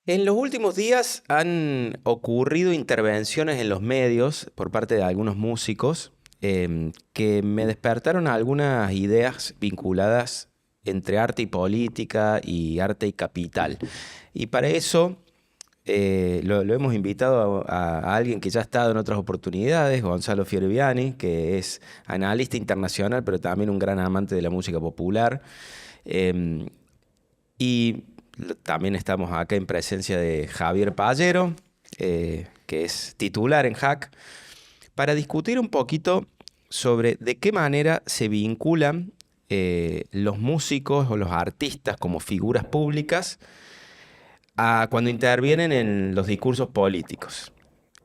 En los últimos días han ocurrido intervenciones en los medios por parte de algunos músicos que me despertaron algunas ideas vinculadas entre arte y política y arte y capital. Y para eso lo hemos invitado a alguien que ya ha estado en otras oportunidades, Gonzalo Fiorviani, que es analista internacional, pero también un gran amante de la música popular. Em, y también estamos acá en presencia de Javier Pallero, que es titular en Hack, para discutir un poquito sobre de qué manera se vinculan los músicos o los artistas como figuras públicas a cuando intervienen en los discursos políticos.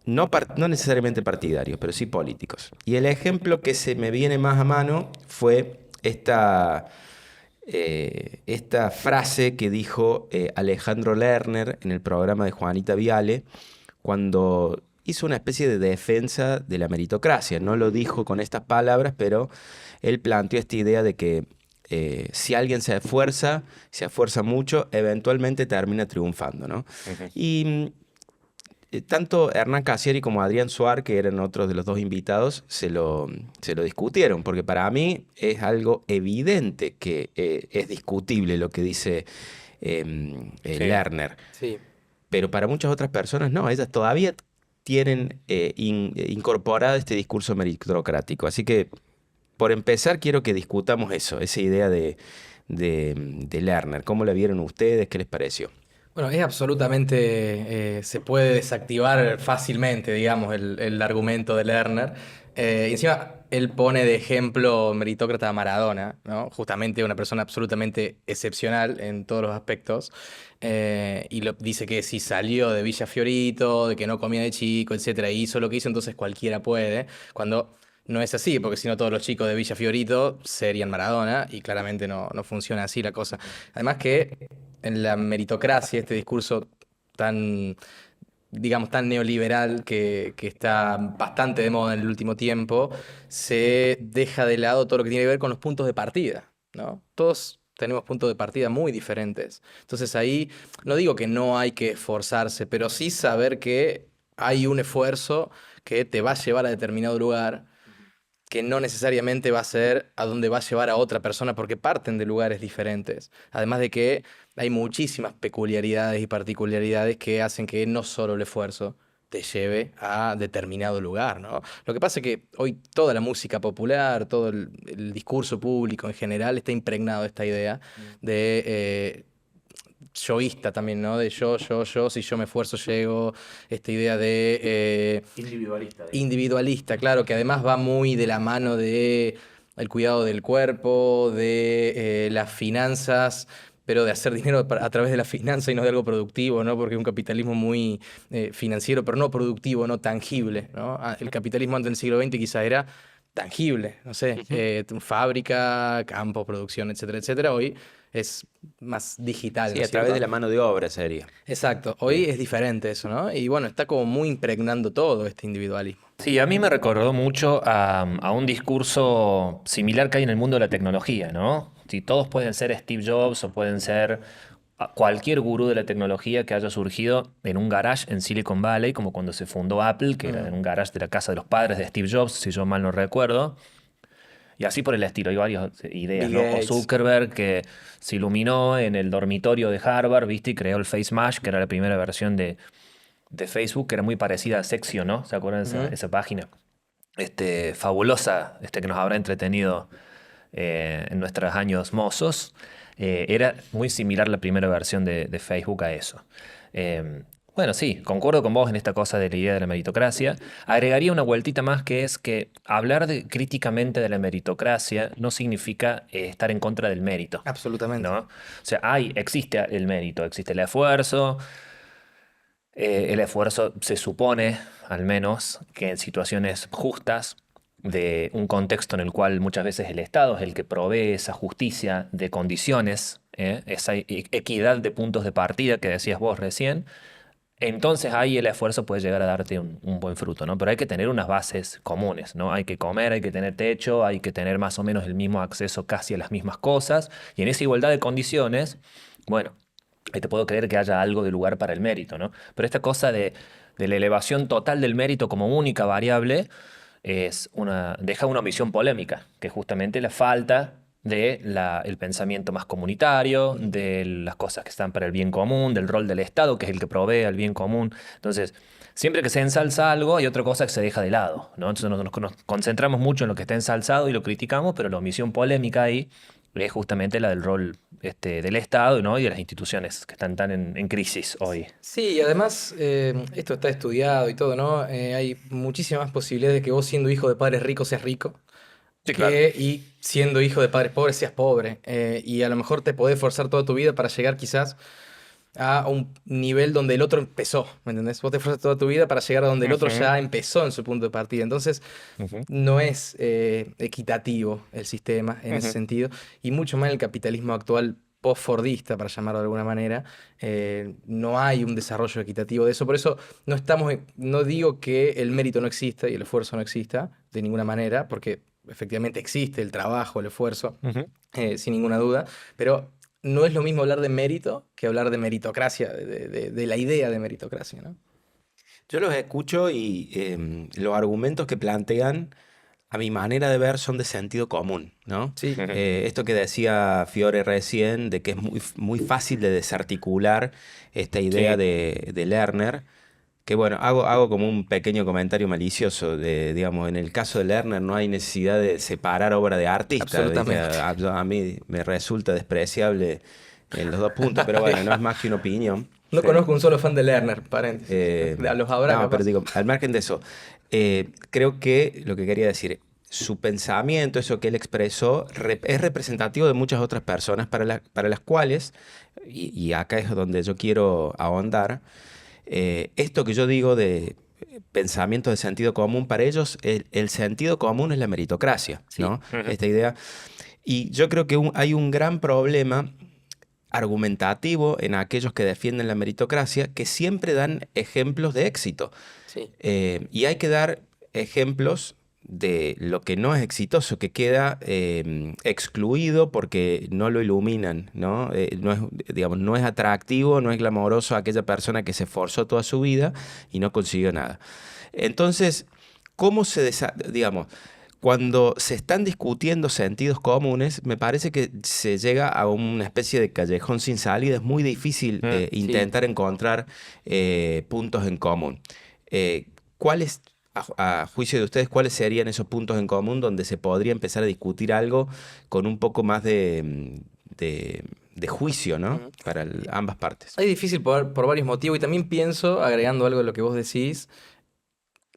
No necesariamente partidarios, pero sí políticos. Y el ejemplo que se me viene más a mano fue esta frase que dijo Alejandro Lerner en el programa de Juanita Viale cuando hizo una especie de defensa de la meritocracia. No lo dijo con estas palabras, pero él planteó esta idea de que si alguien se esfuerza mucho, eventualmente termina triunfando, ¿no? Ujú. Y tanto Hernán Casieri como Adrián Suar, que eran otros de los dos invitados, se lo discutieron, porque para mí es algo evidente que es discutible lo que dice Sí, Lerner, sí. pero para muchas otras personas no, ellas todavía tienen incorporado este discurso meritocrático. Así que, por empezar, quiero que discutamos eso, esa idea de Lerner. ¿Cómo la vieron ustedes? ¿Qué les pareció? Bueno, es absolutamente, se puede desactivar fácilmente, digamos, el argumento de Lerner. Encima, él pone de ejemplo meritócrata a Maradona, ¿no? Justamente una persona absolutamente excepcional en todos los aspectos. Dice que si salió de Villa Fiorito, de que no comía de chico, etcétera, y hizo lo que hizo, entonces cualquiera puede. Cuando no es así, porque si no todos los chicos de Villa Fiorito serían Maradona, y claramente no funciona así la cosa. Además que en la meritocracia, este discurso tan, digamos, tan neoliberal que está bastante de moda en el último tiempo, se deja de lado todo lo que tiene que ver con los puntos de partida, ¿no? Todos tenemos puntos de partida muy diferentes. Entonces ahí no digo que no hay que esforzarse, pero sí saber que hay un esfuerzo que te va a llevar a determinado lugar que no necesariamente va a ser a donde va a llevar a otra persona porque parten de lugares diferentes. Además de que hay muchísimas peculiaridades y particularidades que hacen que no solo el esfuerzo te lleve a determinado lugar, ¿no? Lo que pasa es que hoy toda la música popular, todo el discurso público en general está impregnado de esta idea de yoísta también, ¿no? De yo, si yo me esfuerzo llego, esta idea de Individualista, digamos. individualista, claro, que además va muy de la mano de el cuidado del cuerpo, de las finanzas, pero de hacer dinero a través de la finanza y no de algo productivo, ¿no? Porque es un capitalismo muy financiero, pero no productivo, no tangible, ¿no? El capitalismo antes del siglo XX quizá era tangible, no sé, Ujú. fábrica, campo, producción, etcétera, etcétera. Hoy es más digital, ¿no Sí, es a través de cierto? la mano de obra sería. Exacto, hoy Bien. es diferente eso, ¿no? Y bueno, está como muy impregnando todo este individualismo. Sí, a mí me recordó mucho a un discurso similar que hay en el mundo de la tecnología, ¿no? Si todos pueden ser Steve Jobs o pueden ser cualquier gurú de la tecnología que haya surgido en un garage en Silicon Valley, como cuando se fundó Apple, que era Mm, en un garage de la casa de los padres de Steve Jobs, si yo mal no recuerdo. Y así por el estilo, hay varias ideas, Bill ¿no? O Gates. Zuckerberg, que se iluminó en el dormitorio de Harvard, ¿viste? Y creó el Face Mash, que era la primera versión de Facebook, que era muy parecida a Sexio, ¿no? ¿Se acuerdan de Ujú. esa página? Fabulosa, que nos habrá entretenido en nuestros años mozos. Era muy similar la primera versión de Facebook a eso. Eh, bueno, sí, concuerdo con vos en esta cosa de la idea de la meritocracia. Agregaría una vueltita más que es que hablar críticamente de la meritocracia no significa estar en contra del mérito, Absolutamente. ¿no? O sea, existe el mérito, existe el esfuerzo se supone, al menos, que en situaciones justas, de un contexto en el cual muchas veces el Estado es el que provee esa justicia de condiciones, esa equidad de puntos de partida que decías vos recién, entonces ahí el esfuerzo puede llegar a darte un buen fruto, ¿no? Pero hay que tener unas bases comunes, ¿no? Hay que comer, hay que tener techo, hay que tener más o menos el mismo acceso casi a las mismas cosas, y en esa igualdad de condiciones, bueno. ahí te puedo creer que haya algo de lugar para el mérito, ¿no? Pero esta cosa de la elevación total del mérito como única variable deja una omisión polémica, que es justamente la falta el pensamiento más comunitario, de las cosas que están para el bien común, del rol del Estado, que es el que provee al bien común. Entonces, siempre que se ensalza algo, hay otra cosa que se deja de lado, ¿no? Entonces nos concentramos mucho en lo que está ensalzado y lo criticamos, pero la omisión polémica ahí es justamente la del rol del Estado, ¿no? Y de las instituciones que están tan en crisis hoy. Sí, y además esto está estudiado y todo, ¿no? Hay muchísimas posibilidades de que vos siendo hijo de padres ricos seas rico. Sí, claro. Y siendo hijo de padres pobres seas pobre. Y a lo mejor te podés forzar toda tu vida para llegar quizás a un nivel donde el otro empezó, ¿me entendés? Vos te esfuerzas toda tu vida para llegar a donde el otro Ujú, ya empezó en su punto de partida. Entonces, ujú, no es equitativo el sistema en ese ujú. sentido, y mucho más en el capitalismo actual post-fordista, para llamarlo de alguna manera, no hay un desarrollo equitativo de eso. Por eso no digo que el mérito no exista y el esfuerzo no exista de ninguna manera, porque efectivamente existe el trabajo, el esfuerzo, Ujú. sin ninguna duda, pero no es lo mismo hablar de mérito que hablar de meritocracia, de la idea de meritocracia, ¿no? Yo los escucho y los argumentos que plantean, a mi manera de ver, son de sentido común, ¿no? Sí. Ujú. Esto que decía Fiore recién, de que es muy fácil de desarticular esta idea Sí, de Lerner, que bueno, hago como un pequeño comentario malicioso, digamos, en el caso de Lerner no hay necesidad de separar obra de artista, ¿viste? Absolutamente. A mí me resulta despreciable en los dos puntos, pero bueno, no es más que una opinión. No Sí. conozco un solo fan de Lerner, paréntesis. Eh, Los habrá no, pero capaz. digo, al margen de eso, creo que lo que quería decir, su pensamiento, eso que él expresó, es representativo de muchas otras personas para las cuales, y acá es donde yo quiero ahondar, esto que yo digo de pensamiento de sentido común, para ellos el sentido común es la meritocracia, Sí. ¿no? ujú, Esta idea. Y yo creo que hay un gran problema argumentativo en aquellos que defienden la meritocracia, que siempre dan ejemplos de éxito. Sí. Y hay que dar ejemplos de lo que no es exitoso, que queda excluido porque no lo iluminan, ¿no? No es, digamos, no es atractivo, no es glamoroso a aquella persona que se esforzó toda su vida y no consiguió nada. Entonces, ¿cómo digamos, cuando se están discutiendo sentidos comunes, me parece que se llega a una especie de callejón sin salida. Es muy difícil Sí. intentar encontrar puntos en común. ¿Cuáles, a juicio de ustedes, cuáles serían esos puntos en común donde se podría empezar a discutir algo con un poco más de juicio, ¿no? Ujú. Para ambas partes. Es difícil por varios motivos, y también pienso, agregando algo a lo que vos decís,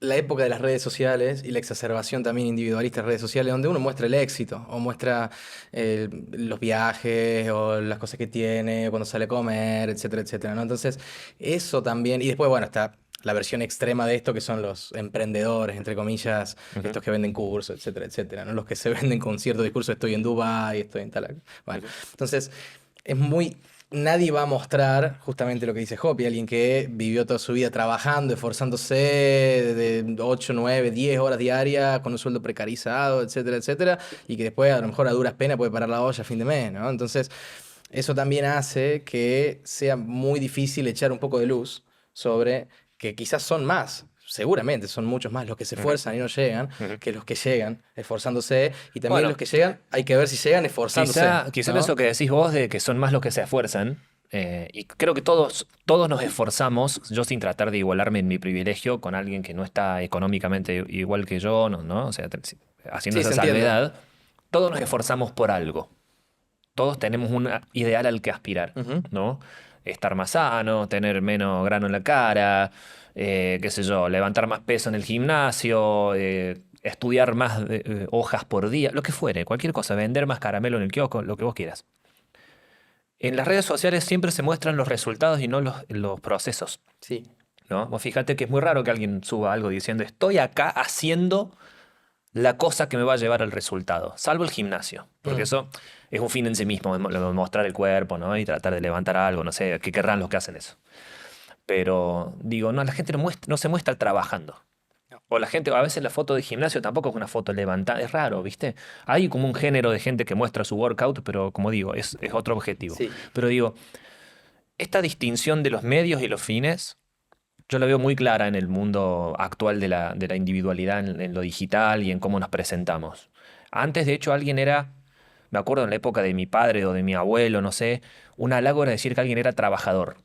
la época de las redes sociales y la exacerbación también individualista de redes sociales, donde uno muestra el éxito, o muestra los viajes, o las cosas que tiene, cuando sale a comer, etcétera, etcétera, ¿no? Entonces, eso también, y después, bueno, está la versión extrema de esto, que son los emprendedores, entre comillas, ujú, estos que venden cursos, etcétera, etcétera, ¿no? Los que se venden con cierto discurso, estoy en Dubái, estoy en tal... Bueno, ujú. entonces, es muy... Nadie va a mostrar justamente lo que dice Hopi, alguien que vivió toda su vida trabajando, esforzándose de 8, 9, 10 horas diarias con un sueldo precarizado, etcétera, etcétera, y que después a lo mejor a duras penas puede parar la olla a fin de mes, ¿no? Entonces, eso también hace que sea muy difícil echar un poco de luz sobre que quizás son más, seguramente son muchos más los que se Ujú, esfuerzan y no llegan, ujú. que los que llegan esforzándose, y también los Bueno, que llegan, hay que ver si llegan esforzándose, quizá en ¿no? eso que decís vos de que son más los que se esfuerzan, y creo que todos nos esforzamos, yo sin tratar de igualarme en mi privilegio con alguien que no está económicamente igual que yo, ¿no? ¿No? O sea, haciendo Sí, esa se entiende. salvedad, todos nos esforzamos por algo. Todos tenemos un ideal al que aspirar, Ujú. ¿no? Estar más sano, tener menos grano en la cara, qué sé yo, levantar más peso en el gimnasio, estudiar más hojas por día, lo que fuere, cualquier cosa, vender más caramelo en el kiosco, lo que vos quieras. En las redes sociales siempre se muestran los resultados y no los procesos, Sí. ¿no? Vos fíjate que es muy raro que alguien suba algo diciendo estoy acá haciendo la cosa que me va a llevar al resultado, salvo el gimnasio, porque Mm. eso es un fin en sí mismo, lo de mostrar el cuerpo, ¿no? Y tratar de levantar algo, no sé, qué querrán los que hacen eso. Pero digo, no, la gente no se muestra trabajando. No. O la gente, a veces la foto de gimnasio tampoco es una foto levantada, es raro, ¿viste? Hay como un género de gente que muestra su workout, pero como digo, es otro objetivo. Sí. Pero digo, esta distinción de los medios y los fines, yo la veo muy clara en el mundo actual de la individualidad en lo digital y en cómo nos presentamos. Antes, de hecho, alguien era, me acuerdo en la época de mi padre o de mi abuelo, no sé, un halago era decir que alguien era trabajador.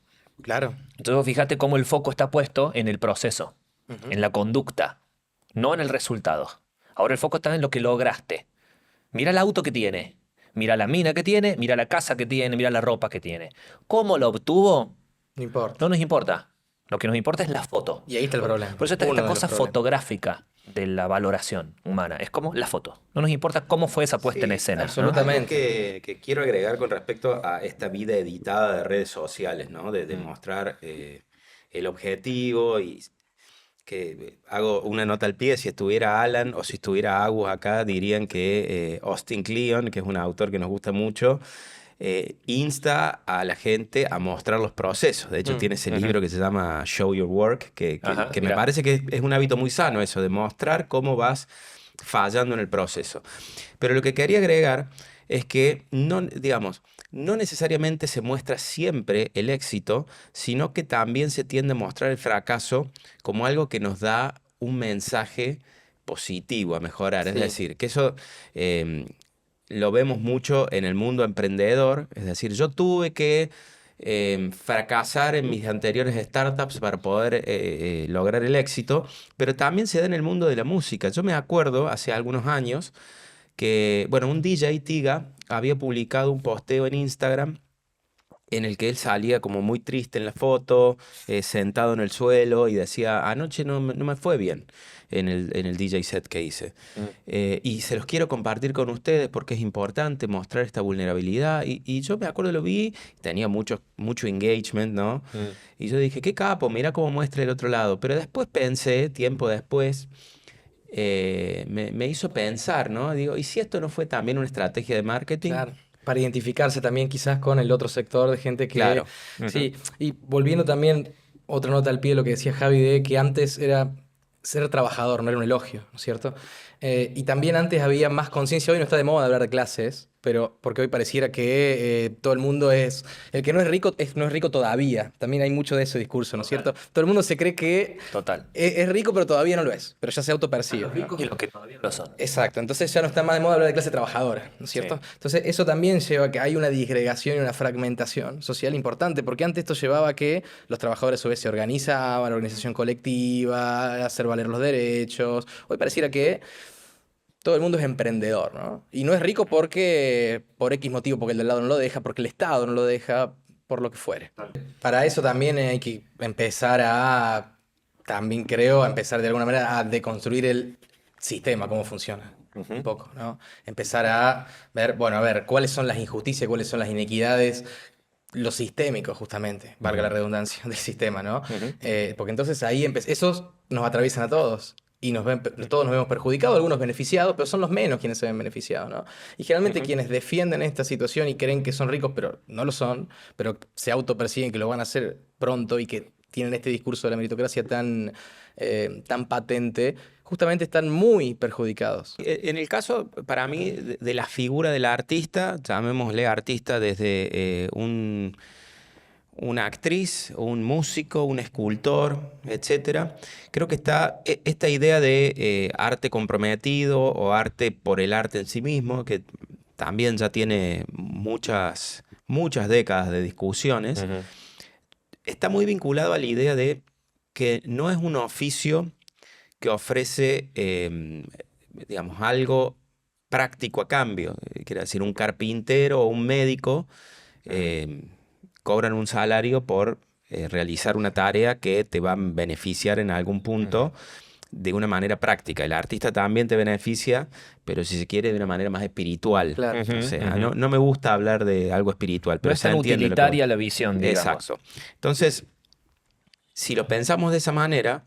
Claro. Entonces, vos fíjate cómo el foco está puesto en el proceso, Ujú. en la conducta, no en el resultado. Ahora el foco está en lo que lograste. Mira el auto que tiene, mira la mina que tiene, mira la casa que tiene, mira la ropa que tiene. ¿Cómo lo obtuvo? No importa. No nos importa. Lo que nos importa es la foto. Y ahí está el problema. Por eso está Uno esta de los cosa problemas. fotográfica de la valoración humana. Es como la foto. No nos importa cómo fue esa puesta en Sí, escena, ¿no? absolutamente. Algo que quiero agregar con respecto a esta vida editada de redes sociales, ¿no? De mostrar el objetivo y que hago una nota al pie, si estuviera Alan o si estuviera Agus acá, dirían que Austin Kleon, que es un autor que nos gusta mucho, insta a la gente a mostrar los procesos. De hecho, tiene ese Ujú. libro que se llama Show Your Work, Ajá, que me mirá. parece que es un hábito muy sano eso, de mostrar cómo vas fallando en el proceso. Pero lo que quería agregar es que no, digamos, no necesariamente se muestra siempre el éxito, sino que también se tiende a mostrar el fracaso como algo que nos da un mensaje positivo a mejorar. Es Sí. decir, que eso lo vemos mucho en el mundo emprendedor. Es decir, yo tuve que fracasar en mis anteriores startups para poder lograr el éxito, pero también se da en el mundo de la música. Yo me acuerdo hace algunos años que, bueno, un DJ, Tiga, había publicado un posteo en Instagram en el que él salía como muy triste en la foto, sentado en el suelo y decía, anoche no me fue bien en el DJ set que hice. Mm. Y se los quiero compartir con ustedes porque es importante mostrar esta vulnerabilidad. Y yo me acuerdo, lo vi, tenía mucho engagement, ¿no? Mm. Y yo dije, qué capo, mira cómo muestra el otro lado. Pero después pensé, tiempo después, me hizo pensar, ¿no? Digo, ¿y si esto no fue también una estrategia de marketing? Claro. Para identificarse también quizás con el otro sector de gente que... Claro. Ujú. Sí, y volviendo también, otra nota al pie de lo que decía Javi, de que antes era ser trabajador, no era un elogio, ¿no es cierto? Y también antes había más conciencia, hoy no está de moda hablar de clases, pero porque hoy pareciera que todo el mundo es... El que no es rico no es rico todavía. También hay mucho de ese discurso, ¿no es cierto? Todo el mundo se cree que Total. es rico, pero todavía no lo es, pero ya se autopercibe. Los ricos y los que todavía lo son. Exacto, entonces ya no está más de moda hablar de clase trabajadora, ¿no es cierto? Sí. Entonces eso también lleva a que hay una disgregación y una fragmentación social importante, porque antes esto llevaba a que los trabajadores a su vez se organizaban, la organización colectiva, hacer valer los derechos. Hoy pareciera que todo el mundo es emprendedor, ¿no? Y no es rico porque, por X motivo, porque el del lado no lo deja, porque el Estado no lo deja, por lo que fuere. Para eso también hay que empezar a, también creo, a empezar de alguna manera a deconstruir el sistema, cómo funciona. Ujú. Un poco, ¿no? Empezar a ver, bueno, a ver, cuáles son las injusticias, cuáles son las inequidades, lo sistémico, justamente, valga la redundancia del sistema, ¿no? Ujú. Porque entonces ahí esos nos atraviesan a todos. Y todos nos vemos perjudicados, algunos beneficiados, pero son los menos quienes se ven beneficiados, ¿no? Y generalmente quienes defienden esta situación y creen que son ricos, pero no lo son, pero se autoperciben que lo van a hacer pronto y que tienen este discurso de la meritocracia tan patente, justamente están muy perjudicados. En el caso, para mí, de la figura del artista, llamémosle artista desde una actriz, un músico, un escultor, etcétera. Creo que está esta idea de arte comprometido o arte por el arte en sí mismo, que también ya tiene muchas décadas de discusiones. Ujú. Está muy vinculado a la idea de que no es un oficio que ofrece, digamos, algo práctico a cambio. Quiere decir, un carpintero o un médico cobran un salario por realizar una tarea que te va a beneficiar en algún punto de una manera práctica. El artista también te beneficia, pero si se quiere, de una manera más espiritual. Claro. Ujú, O sea, ujú. no me gusta hablar de algo espiritual, No pero es se tan entiende lo que voy. utilitaria la visión, digamos. Exacto. Entonces, si lo pensamos de esa manera,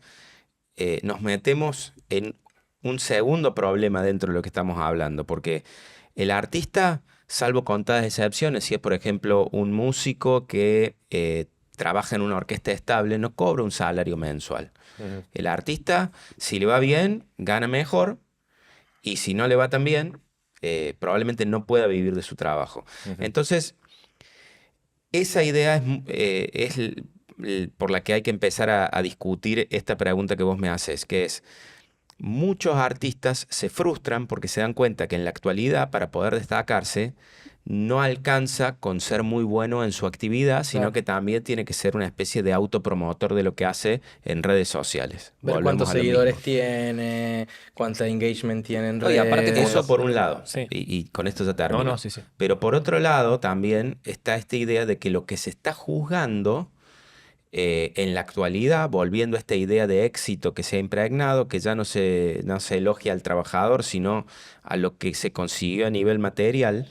nos metemos en un segundo problema dentro de lo que estamos hablando, porque el artista, salvo contadas excepciones, si es por ejemplo un músico que trabaja en una orquesta estable, no cobra un salario mensual. Ujú. El artista, si le va bien, gana mejor, y si no le va tan bien, probablemente no pueda vivir de su trabajo. Ujú. Entonces, esa idea es por la que hay que empezar a discutir esta pregunta que vos me haces, que es, muchos artistas se frustran porque se dan cuenta que en la actualidad, para poder destacarse, no alcanza con ser muy bueno en su actividad, sino Claro. que también tiene que ser una especie de autopromotor de lo que hace en redes sociales. Ver Volvemos cuántos a lo seguidores mismo. tiene, cuánta engagement tiene en No, y aparte redes. Eso por un lado, Sí. y con esto ya No, no, termino. sí, sí. Pero por otro lado también está esta idea de que lo que se está juzgando en la actualidad, volviendo a esta idea de éxito que se ha impregnado, que ya no se elogia al trabajador, sino a lo que se consiguió a nivel material,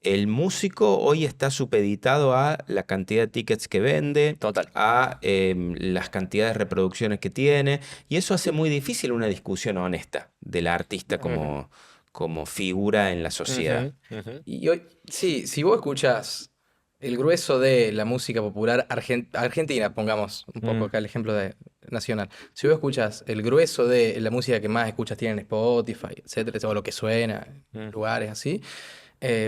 el músico hoy está supeditado a la cantidad de tickets que vende, Total. a las cantidades de reproducciones que tiene, y eso hace muy difícil una discusión honesta del artista como figura en la sociedad. Ujú, ujú. Y hoy, sí, si vos escuchás el grueso de la música popular argentina, pongamos un poco Mm. acá el ejemplo de nacional. Si vos escuchás el grueso de la música que más escuchas tiene en Spotify, etcétera, o lo que suena, en Mm. lugares así,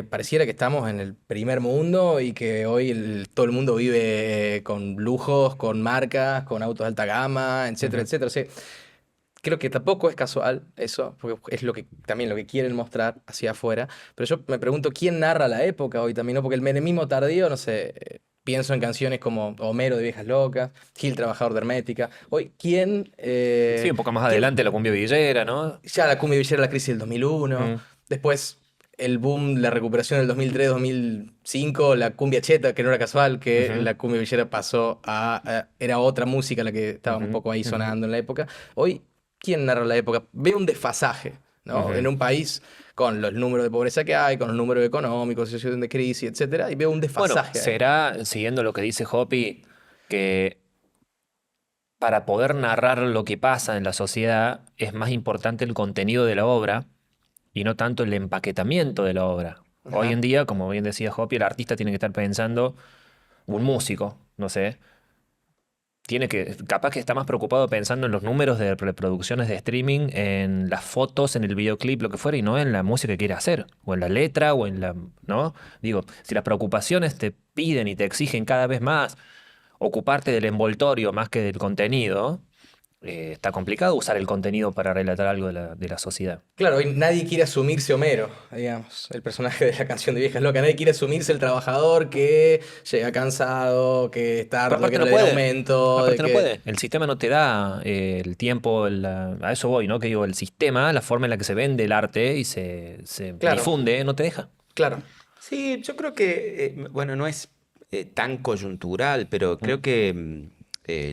pareciera que estamos en el primer mundo y que hoy todo el mundo vive con lujos, con marcas, con autos de alta gama, etcétera, Ujú. etcétera. O sea, creo que tampoco es casual eso, porque es lo que también lo que quieren mostrar hacia afuera. Pero yo me pregunto quién narra la época hoy también, ¿no? Porque el menemismo tardío, no sé, pienso en canciones como Homero de Viejas Locas, Gil Trabajador de Hermética. Hoy, Sí, un poco más quién adelante la cumbia villera, ¿no? ya la cumbia villera, la crisis del 2001, Mm. después el boom, la recuperación del 2003-2005, la cumbia cheta, que no era casual, que Ujú, la cumbia villera pasó era otra música la que estaba un ujú, poco ahí ujú, sonando en la época. Hoy, ¿quién narra la época? Veo un desfasaje, ¿no? En ujú. un país con los números de pobreza que hay, con los números económicos, situación de crisis, etcétera, y veo un Bueno, desfasaje ahí. será, siguiendo lo que dice Hopi, que para poder narrar lo que pasa en la sociedad es más importante el contenido de la obra y no tanto el empaquetamiento de la obra. Hoy Ajá. en día, como bien decía Hopi, el artista tiene que estar pensando, un músico, no sé, tiene que, capaz que está más preocupado pensando en los números de reproducciones de streaming, en las fotos, en el videoclip, lo que fuera, y no en la música que quiere hacer, o en la letra, o en la, ¿no? Digo, si las preocupaciones te piden y te exigen cada vez más ocuparte del envoltorio más que del contenido, está complicado usar el contenido para relatar algo de la sociedad. Claro, hoy nadie quiere asumirse Homero, digamos, el personaje de la canción de Viejas Locas. Nadie quiere asumirse el trabajador que llega cansado, que está Pero harto de que aparte no no le den puede. aumento, de Aparte no que... puede. El sistema no te da el tiempo, a eso voy, ¿no? Que digo, el sistema, la forma en la que se vende el arte y se Claro, difunde, no te deja. claro. Sí, yo creo que, bueno, no es tan coyuntural, pero Mm. creo que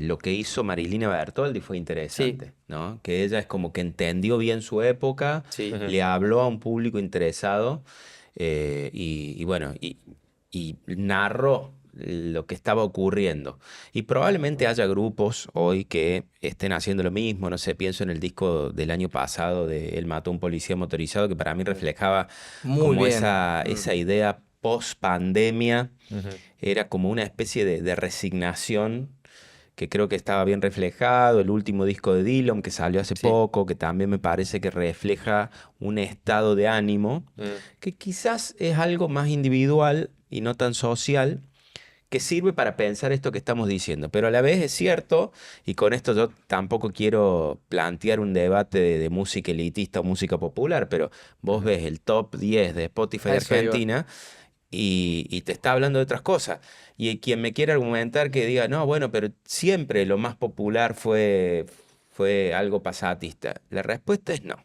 lo que hizo Marilina Bertoldi fue Sí, interesante, ¿no? Que ella es como que entendió bien su época, sí. Ujú. le habló a un público interesado y bueno, y narró lo que estaba ocurriendo. Y probablemente haya grupos hoy que estén haciendo lo mismo, no sé, pienso en el disco del año pasado de Él mató a un policía motorizado, que para mí reflejaba Muy como bien. esa idea post pandemia, Ujú. era como una especie de resignación que creo que estaba bien reflejado. El último disco de Dillon que salió hace Sí, poco, que también me parece que refleja un estado de ánimo, Mm. que quizás es algo más individual y no tan social, que sirve para pensar esto que estamos diciendo. Pero a la vez es cierto, y con esto yo tampoco quiero plantear un debate de música elitista o música popular, pero vos Ujú. ves el top 10 de Spotify a de eso iba. Argentina y te está hablando de otras cosas. Y quien me quiere argumentar que diga, no, bueno, pero siempre lo más popular fue algo pasatista. La respuesta es no.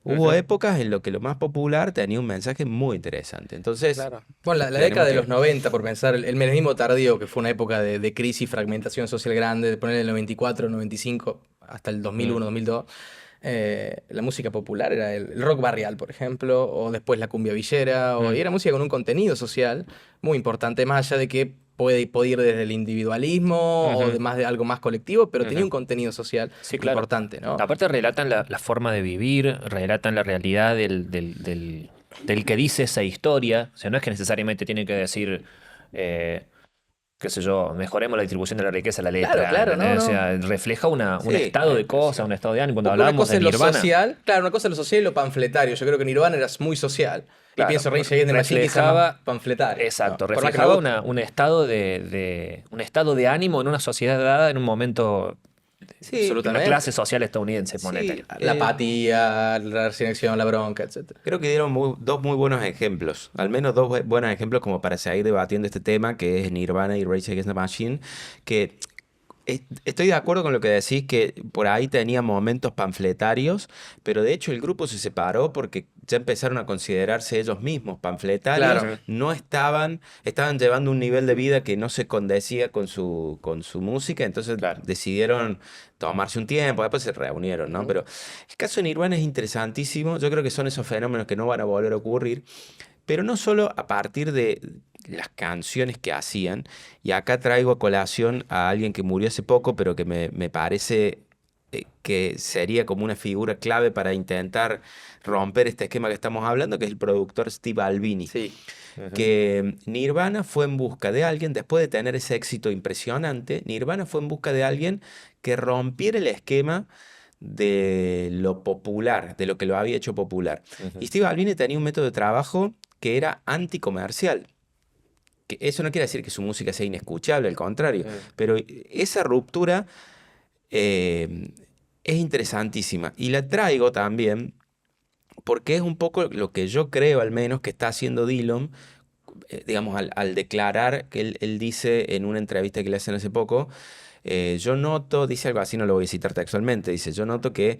Hubo Ujú. épocas en las que lo más popular tenía un mensaje muy interesante. Entonces, Claro. Bueno, la tenemos década de los que... 90, por pensar, el menemismo tardío, que fue una época de crisis, fragmentación social grande, de poner el 94, 95, hasta el Mm. 2001, 2002, la música popular era el rock barrial, por ejemplo, o después la cumbia villera, y Mm. era música con un contenido social muy importante, más allá de que puede ir desde el individualismo o de Ujú. más de algo más colectivo, pero tenía Ujú. un contenido social Sí, claro. importante, ¿no? Aparte relatan la forma de vivir, relatan la realidad del que dice esa historia. O sea, no es que necesariamente tiene que decir, eh, qué sé yo, mejoremos la distribución de la riqueza, la letra. Claro, no, O sea, refleja un Sí, estado de cosas, un estado de ánimo. Cuando Porque una hablábamos cosa de es lo Nirvana, social, claro, una cosa es lo social y lo panfletario. Yo creo que Nirvana era muy social. Y claro, pienso Rage Against the Machine quizá más panfletario. exacto, ¿no? Por más que me reflejaba guste. un estado de ánimo en una sociedad dada en un momento Sí, de una Absolutamente. clase social estadounidense, Sí, ponete. La apatía, la resignación, la bronca, etc. creo que dieron dos muy buenos ejemplos, al menos dos buenos ejemplos como para seguir debatiendo este tema, que es Nirvana y Rage Against the Machine, que estoy de acuerdo con lo que decís, que por ahí tenía momentos panfletarios, pero de hecho el grupo se separó porque ya empezaron a considerarse ellos mismos panfletarios, Claro. no estaban llevando un nivel de vida que no se condecía con su música, entonces Claro. decidieron tomarse un tiempo, después se reunieron, ¿no? Ujú. Pero el caso de Nirvana es interesantísimo, yo creo que son esos fenómenos que no van a volver a ocurrir, pero no solo a partir de las canciones que hacían, y acá traigo a colación a alguien que murió hace poco, pero que me parece que sería como una figura clave para intentar romper este esquema que estamos hablando, que es el productor Steve Albini. Sí. Ujú. Que Nirvana fue en busca de alguien, después de tener ese éxito impresionante, Nirvana fue en busca de alguien que rompiera el esquema de lo popular, de lo que lo había hecho popular. Ujú. Y Steve Albini tenía un método de trabajo que era anticomercial. Que eso no quiere decir que su música sea inescuchable, al contrario, pero esa ruptura eh, es interesantísima. Y la traigo también porque es un poco lo que yo creo, al menos, que está haciendo Dillon, digamos, al declarar que él dice en una entrevista que le hacen hace poco, yo noto, dice algo así, no lo voy a citar textualmente, dice, yo noto que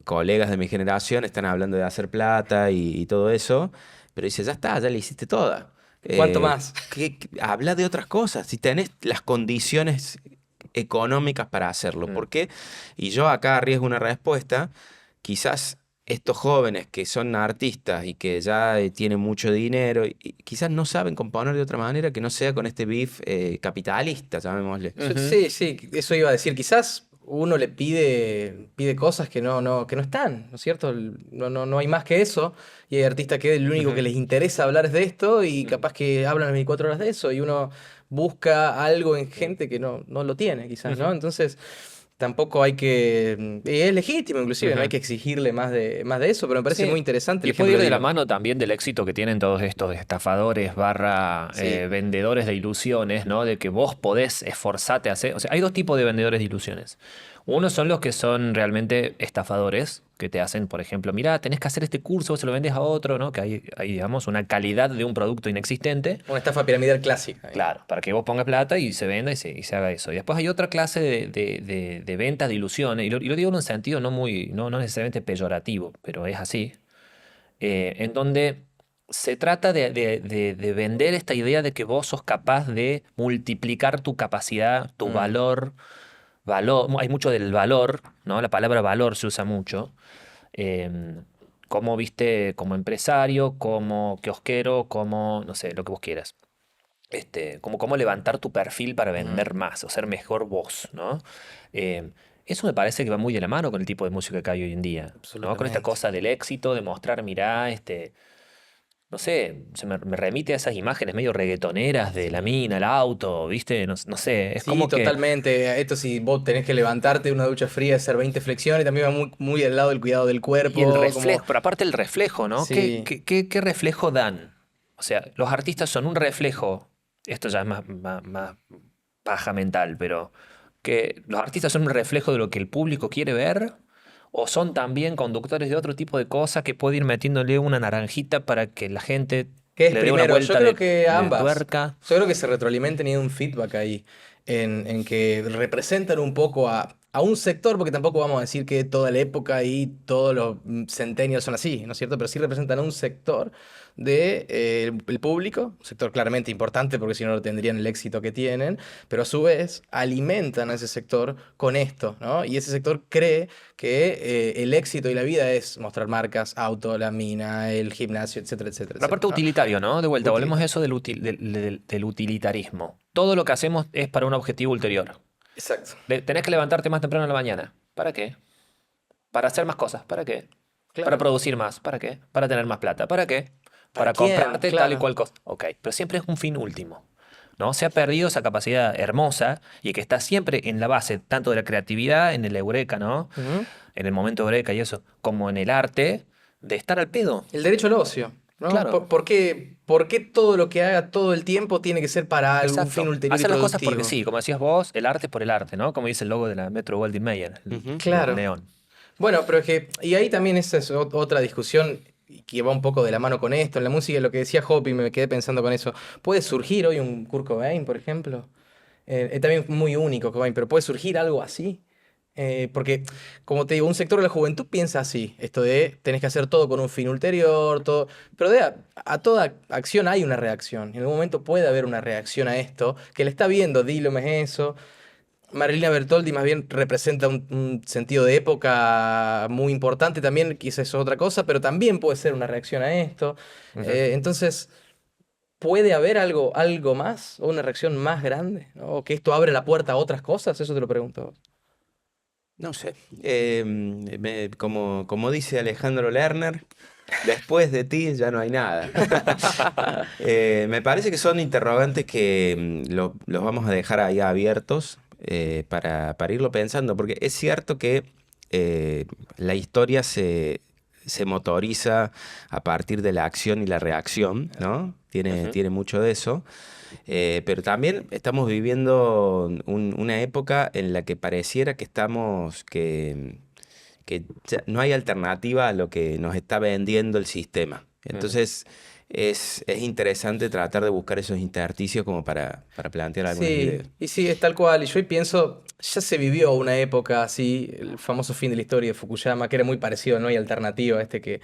colegas de mi generación están hablando de hacer plata y todo eso, pero dice, ya está, ya le hiciste toda. ¿Cuánto más? Habla de otras cosas, si tenés las condiciones económicas para hacerlo. Mm. ¿Por qué? Y yo acá arriesgo una respuesta, quizás estos jóvenes que son artistas y que ya tienen mucho dinero, y quizás no saben componer de otra manera que no sea con este beef capitalista, llamémosle. Ujú. Sí, eso iba a decir. Quizás uno le pide cosas que no están, ¿no es cierto? No hay más que eso. Y hay artistas que lo único que Ujú. les interesa hablar es de esto y capaz que hablan las 24 horas de eso y uno busca algo en gente que no lo tiene, quizás, ¿no? Ujú. Entonces, tampoco hay que... Y es legítimo, inclusive, no hay Ujú. que exigirle más de eso, pero me parece Sí. muy interesante el Y puede ejemplo ir de de la Dylan. mano también del éxito que tienen todos estos estafadores barra Sí. vendedores de ilusiones, ¿no? De que vos podés esforzarte a hacer. O sea, hay dos tipos de vendedores de ilusiones. Uno son los que son realmente estafadores, que te hacen, por ejemplo, mira, tenés que hacer este curso, vos se lo vendes a otro, ¿no? Que hay, digamos, una calidad de un producto inexistente. Una estafa piramidal clásica. Claro, para que vos pongas plata y se venda y se haga eso. Y después hay otra clase de ventas de ilusiones, y lo digo en un sentido no necesariamente peyorativo, pero es así, en donde se trata de vender esta idea de que vos sos capaz de multiplicar tu capacidad, tu Mm. valor, hay mucho del valor, ¿no? La palabra valor se usa mucho. em, Como viste, como empresario, como kiosquero, como, no sé, lo que vos quieras. Como cómo levantar tu perfil para vender más o ser mejor vos, ¿no? Eso me parece que va muy de la mano con el tipo de música que hay hoy en día, ¿no? Con esta Absolutamente. cosa del éxito, de mostrar, mirá, no sé, me remite a esas imágenes medio reggaetoneras de la mina, el auto, ¿viste? No sé, es Sí, como que... totalmente. Esto si vos tenés que levantarte de una ducha fría, hacer 20 flexiones, también va muy del lado del cuidado del cuerpo. Y el Como... reflejo, pero aparte el reflejo, ¿no? ¿Qué, Sí, qué reflejo dan? O sea, los artistas son un reflejo, esto ya es más paja mental, pero que los artistas son un reflejo de lo que el público quiere ver, o son también conductores de otro tipo de cosas que puede ir metiéndole una naranjita para que la gente ¿qué es le dé una primero? Yo vuelta creo que de ambas. tuerca. Yo creo que se retroalimentan y hay un feedback ahí en que representan un poco a un sector, porque tampoco vamos a decir que toda la época y todos los centennials son así, ¿no es cierto? Pero sí representan a un sector el público, un sector claramente importante porque si no, no tendrían el éxito que tienen, pero a su vez alimentan a ese sector con esto, ¿no? Y ese sector cree que el éxito y la vida es mostrar marcas, auto, la mina, el gimnasio, etcétera, etcétera, La parte etcétera, ¿no? utilitario, ¿no? De vuelta, volvemos a Utilitario. eso del utilitarismo. Todo lo que hacemos es para un objetivo ulterior. Exacto. Tenés que levantarte más temprano en la mañana. ¿Para qué? Para hacer más cosas. ¿Para qué? Para Claro. producir más. ¿Para qué? Para tener más plata. ¿Para qué? ¿Para Para quién? comprarte tal y Claro. cual cosa. Ok, pero siempre es un fin último. ¿no? Se ha perdido esa capacidad hermosa y que está siempre en la base, tanto de la creatividad, en el eureka, ¿no? Ujú. En el momento eureka y eso, como en el arte, de estar al pedo. El derecho al ocio, ¿no? Claro. ¿Por qué todo lo que haga todo el tiempo tiene que ser para algún Exacto. fin ulterior y Hacer las cosas porque productivo? sí, como decías vos, el arte por el arte, ¿no? Como dice el logo de la Metro Goldwyn Mayer, Ujú. Claro. el neón. Bueno, pero es que, y ahí también esa es otra discusión que va un poco de la mano con esto. En la música, lo que decía Hopi, me quedé pensando con eso. ¿Puede surgir hoy un Kurt Cobain, por ejemplo? Es también muy único Cobain, pero ¿puede surgir algo así? Porque, como te digo, un sector de la juventud piensa así, esto de tenés que hacer todo con un fin ulterior, todo, pero a toda acción hay una reacción. En algún momento puede haber una reacción a esto, que le está viendo, Dillom es eso. Marilina Bertoldi más bien representa un sentido de época muy importante también, quizás es otra cosa, pero también puede ser una reacción a esto. Ujú. Entonces, ¿puede haber algo más o una reacción más grande? ¿No? ¿O que esto abre la puerta a otras cosas? Eso te lo pregunto. No sé. Como dice Alejandro Lerner, después de ti ya no hay nada. Me parece que son interrogantes que los vamos a dejar ahí abiertos para irlo pensando, porque es cierto que la historia se motoriza a partir de la acción y la reacción, ¿no? Ujú. Tiene mucho de eso. Pero también estamos viviendo una época en la que pareciera que que ya no hay alternativa a lo que nos está vendiendo el sistema. Ujú. Entonces es interesante tratar de buscar esos intersticios como para plantear algunas Sí, ideas. y sí, es tal cual. Y yo hoy pienso, ya se vivió una época así, el famoso fin de la historia de Fukuyama, que era muy parecido, ¿no? Y alternativa a este que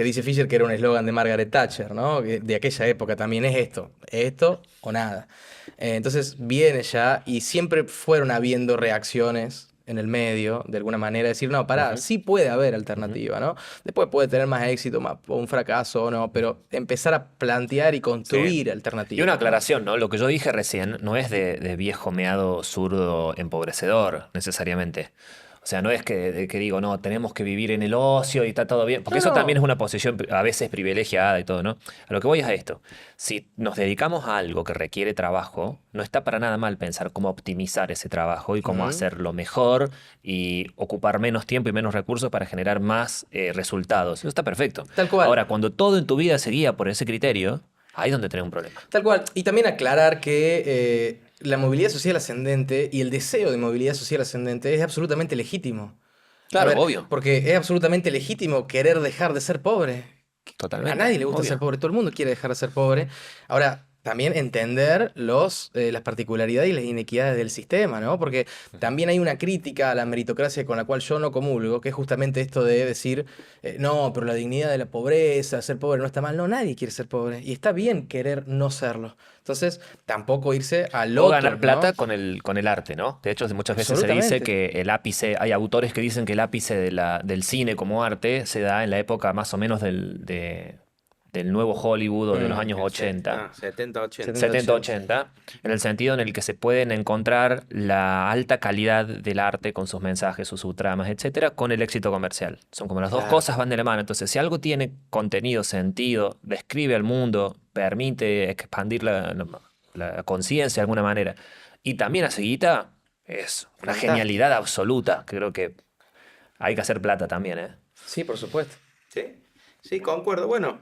dice Fisher que era un eslogan de Margaret Thatcher, ¿no? De aquella época también es esto o nada. Entonces viene ya y siempre fueron habiendo reacciones en el medio, de alguna manera, decir, no, pará, Ujú. sí puede haber Ujú. alternativa, ¿no? Después puede tener más éxito o un fracaso o no, pero empezar a plantear y Sí. construir Y una alternativas, ¿no? aclaración, ¿no? Lo que yo dije recién no es de viejo meado zurdo empobrecedor, necesariamente. O sea, no es que digo, no, tenemos que vivir en el ocio y está todo bien, porque No, eso también es no. una posición a veces privilegiada y todo, ¿no? A lo que voy es a esto. Si nos dedicamos a algo que requiere trabajo, no está para nada mal pensar cómo optimizar ese trabajo y cómo Ujú. hacerlo mejor y ocupar menos tiempo y menos recursos para generar más resultados. Eso está perfecto. Tal cual, Ahora, cuando todo en tu vida se guía por ese criterio, ahí es donde tenés un problema. tal cual. Y también aclarar que la movilidad social ascendente y el deseo de movilidad social ascendente es absolutamente legítimo. A Claro, ver, obvio. porque es absolutamente legítimo querer dejar de ser pobre. A Totalmente, nadie le gusta ser obvio. pobre, todo el mundo quiere dejar de ser pobre. Ahora, también entender las particularidades y las inequidades del sistema, ¿no? Porque también hay una crítica a la meritocracia con la cual yo no comulgo, que es justamente esto de decir, no, pero la dignidad de la pobreza, ser pobre no está mal. No, nadie quiere ser pobre. Y está bien querer no serlo. Entonces, tampoco irse al O loto, ganar plata ¿no? con el arte, ¿no? De hecho, muchas veces se dice Absolutamente. que el ápice, hay autores que dicen que el ápice del cine como arte se da en la época más o menos del nuevo Hollywood o de los Mm, años 80. 70, 80. 70, 70-80. 80, en el sentido en el que se pueden encontrar la alta calidad del arte con sus mensajes, sus subtramas, etcétera, con el éxito comercial. Son como las dos Claro. cosas van de la mano. Entonces, si algo tiene contenido, sentido, describe al mundo, permite expandir la conciencia de alguna manera, y también hace guita, es una Fantástico. genialidad absoluta. Creo que hay que hacer plata también, ¿eh? Sí, por supuesto. Sí, sí, concuerdo. Bueno,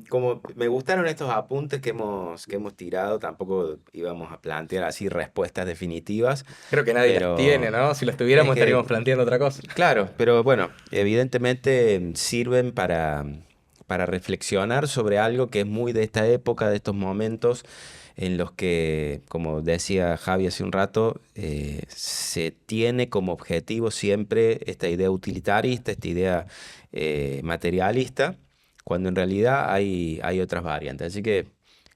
como me gustaron estos apuntes que hemos tirado, tampoco íbamos a plantear así respuestas definitivas, Creo que nadie las tiene, pero ¿no? Si las es tuviéramos que, estaríamos planteando otra cosa. claro, pero bueno, evidentemente sirven para reflexionar sobre algo que es muy de esta época, de estos momentos en los que, como decía Javi hace un rato, se tiene como objetivo siempre esta idea utilitarista, esta idea materialista, cuando en realidad hay otras variantes. Así que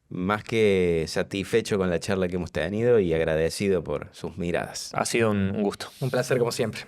más que satisfecho con la charla que hemos tenido y agradecido por sus miradas. Ha sido un gusto. Un placer como siempre.